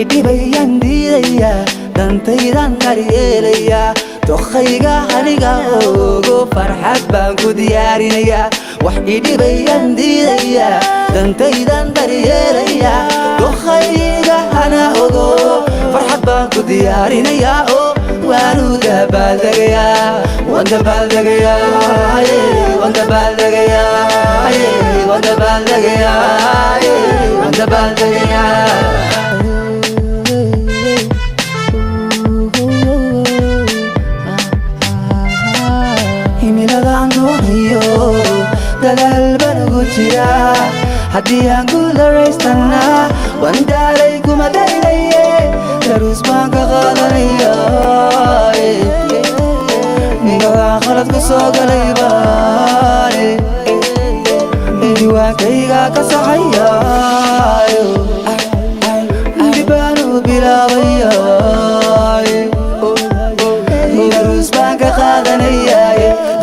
idibayan diidaya dantaydan daryeelaya dokhayga aniga ogo farxad baan ku diyaarinaya wax idibayan diidaya dantaydan daryeelaya dokhayga ana ogo farxad baan ku diyaarinaya oo waanu dabaaldegaya waan dabaaldegaya waan dabaaldegaya waan dabaaldegaya waan dabaaldegaya dadaal baan ugu jiraa haddii aan guularaystana waan daalay kuma daynaye daruus baan ka qaadanaya gagaa khalad ku soo galay baane diwaankayga ka saxaya dib baan u bilaabaya daruus baan ka qaadanaya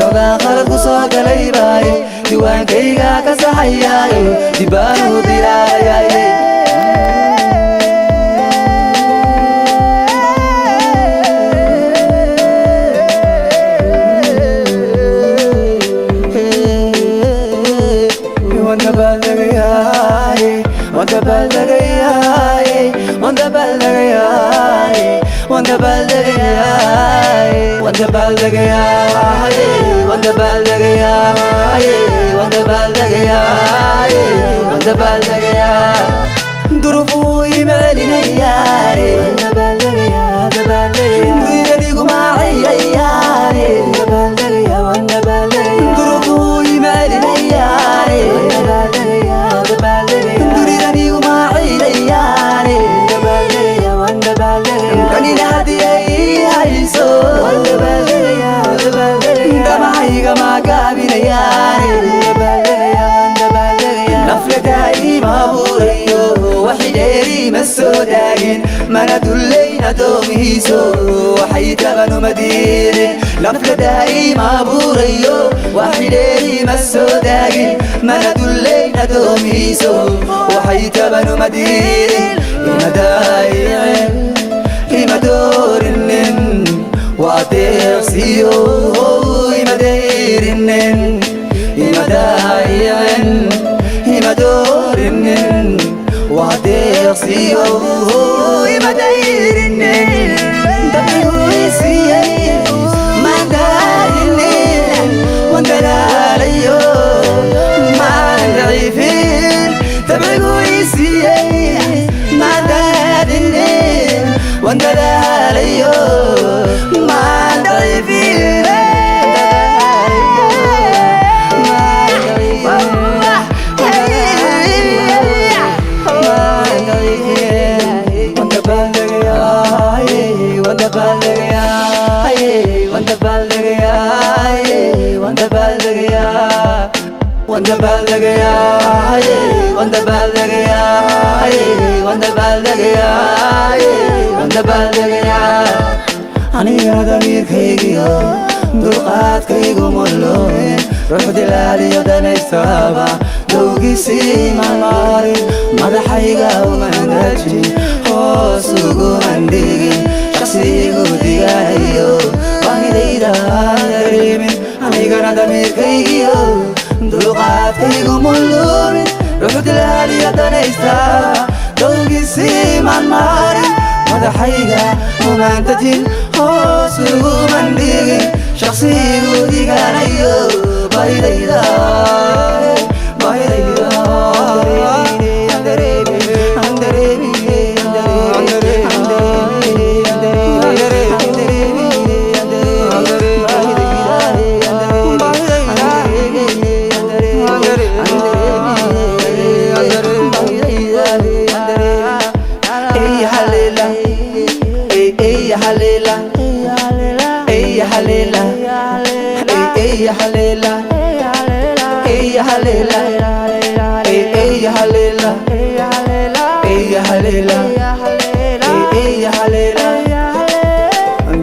gagaa khalad ku soo galay baane diwaankayga ka saxayayo dib baan u bilaabaya waan dabaaldegaya waan dabaaldegaya waan dabaaldegaya waan dabaaldegaya waan dabaaldegaya waan dabaaldegaya waan dabaaldegaya waan dabaaldegaya durufu imeelinaya waan dabaaldegaya dabaaldegaya diguma ayayane dabaaldegaya waan dabaaldegaya durufu imeelinaya waan dabaaldegaya dabaaldegaya diguma ayayane dabaaldegaya waan dabaaldegaya kanina hadiyay hayso waan dabaaldegaya dabaaldegaya damahayga magaabinayane dabaaldegaya waan dabaaldegaya nafladaay maabuurayo waxay dheeri ma soo daagin mana dullayna doomihiiso waxay tabanu madiirin nafladaay maabuurayo waxay dheeri ma soo daagin mana dullayna doomihiiso waxay tabanu madiirin imadaayicin ima doorinin waa deeqsiyo imadeyrinin imadaayicin ima doorinin waa deeqsiyo imadeyrinin dabigu isiiyey mandaalinin waan dalaalayo maan daciifin dabigu isiiyey mandaalinin waan dalaalayo maan daciifin anigana damiirkaygiyo dulqaadkaygu mulooyin ruux dilaaliyo danaystaaba dowgiisii maalmaarin madaxayga umandajin hoos uguman dhigin shaqsigu digaanayo baahidayda dareemin anigana damiirkaygiyo dulqaadkaygu mulooyin ruux dilaaliyo danaystaaba dowgiisii maalmaarin madaxayga umandajin hoos uguman dhigin shaqsigu digaanayo baahidayda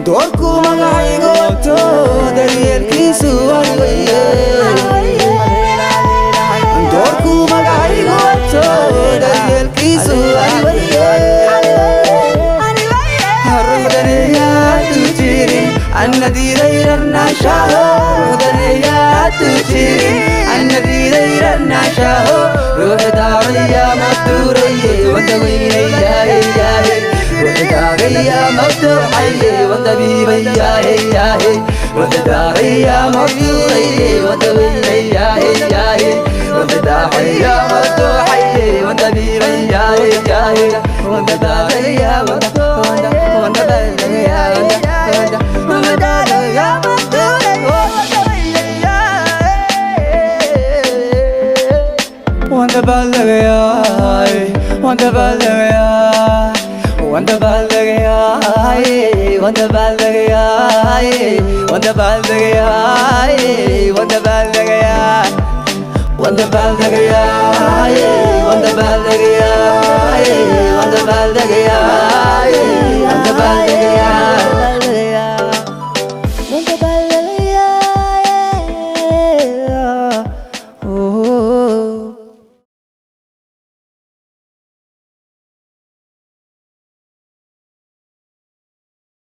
doorku magacaygo to daryeelkiisu way داعية مفتوحي وانت بيني يا وانت داعية مفتوحي وانت بيني يا وانت داعية مفتوحي وانت بيني يا وانت داعية مفتوحي وانت بلغ يا وانت بلغ يا وانت بلغ يا وانت بلغ يا وانت بلغ يا وانت بلغ يا وانت بلغ يا وانت بلغ يا وانت بلغ يا وانت بلغ يا